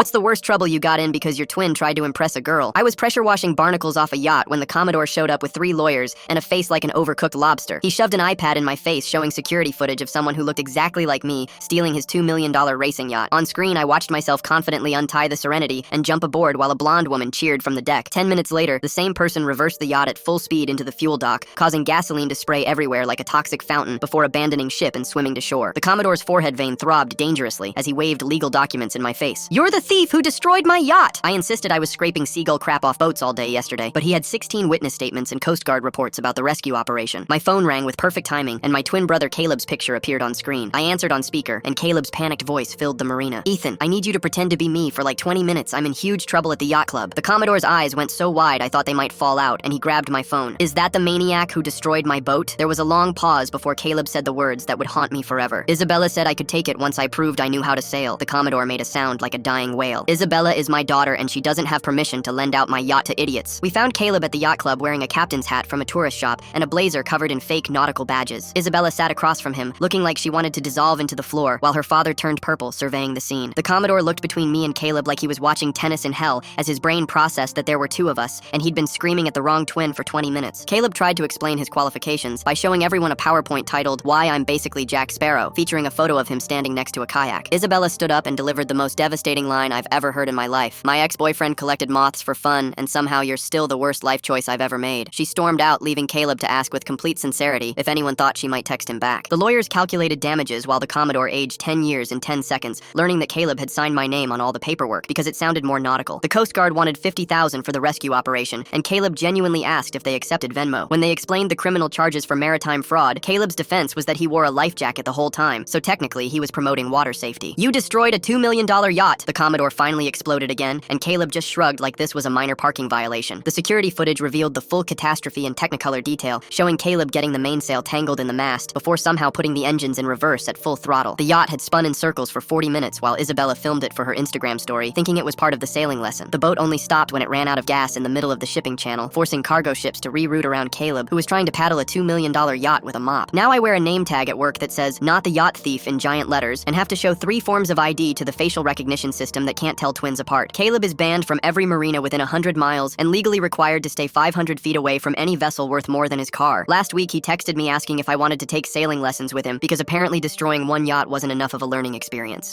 What's the worst trouble you got in because your twin tried to impress a girl? I was pressure washing barnacles off a yacht when the Commodore showed up with 3 lawyers and a face like an overcooked lobster. He shoved an iPad in my face showing security footage of someone who looked exactly like me stealing his $2 million racing yacht. On screen, I watched myself confidently untie the Serenity and jump aboard while a blonde woman cheered from the deck. 10 minutes later, the same person reversed the yacht at full speed into the fuel dock, causing gasoline to spray everywhere like a toxic fountain before abandoning ship and swimming to shore. The Commodore's forehead vein throbbed dangerously as he waved legal documents in my face. "You're the thief who destroyed my yacht!" I insisted I was scraping seagull crap off boats all day yesterday, but he had 16 witness statements and Coast Guard reports about the rescue operation. My phone rang with perfect timing, and my twin brother Caleb's picture appeared on screen. I answered on speaker, and Caleb's panicked voice filled the marina. "Ethan, I need you to pretend to be me for like 20 minutes. I'm in huge trouble at the yacht club." The Commodore's eyes went so wide I thought they might fall out, and he grabbed my phone. "Is that the maniac who destroyed my boat?" There was a long pause before Caleb said the words that would haunt me forever. "Isabella said I could take it once I proved I knew how to sail." The Commodore made a sound like a dying whale. "Isabella is my daughter, and she doesn't have permission to lend out my yacht to idiots." We found Caleb at the yacht club wearing a captain's hat from a tourist shop and a blazer covered in fake nautical badges. Isabella sat across from him, looking like she wanted to dissolve into the floor, while her father turned purple, surveying the scene. The Commodore looked between me and Caleb like he was watching tennis in hell as his brain processed that there were 2 of us, and he'd been screaming at the wrong twin for 20 minutes. Caleb tried to explain his qualifications by showing everyone a PowerPoint titled "Why I'm Basically Jack Sparrow," featuring a photo of him standing next to a kayak. Isabella stood up and delivered the most devastating line I've ever heard in my life. "My ex-boyfriend collected moths for fun, and somehow you're still the worst life choice I've ever made." She stormed out, leaving Caleb to ask with complete sincerity if anyone thought she might text him back. The lawyers calculated damages while the Commodore aged 10 years in 10 seconds, learning that Caleb had signed my name on all the paperwork because it sounded more nautical. The Coast Guard wanted $50,000 for the rescue operation, and Caleb genuinely asked if they accepted Venmo. When they explained the criminal charges for maritime fraud, Caleb's defense was that he wore a life jacket the whole time, so technically he was promoting water safety. "You destroyed a $2 million yacht!" The Commodore finally exploded again, and Caleb just shrugged like this was a minor parking violation. The security footage revealed the full catastrophe in Technicolor detail, showing Caleb getting the mainsail tangled in the mast before somehow putting the engines in reverse at full throttle. The yacht had spun in circles for 40 minutes while Isabella filmed it for her Instagram story, thinking it was part of the sailing lesson. The boat only stopped when it ran out of gas in the middle of the shipping channel, forcing cargo ships to reroute around Caleb, who was trying to paddle a $2 million yacht with a mop. Now I wear a name tag at work that says, "Not the Yacht Thief" in giant letters, and have to show 3 forms of ID to the facial recognition system that can't tell twins apart. Caleb is banned from every marina within 100 miles and legally required to stay 500 feet away from any vessel worth more than his car. Last week, he texted me asking if I wanted to take sailing lessons with him because apparently destroying 1 yacht wasn't enough of a learning experience.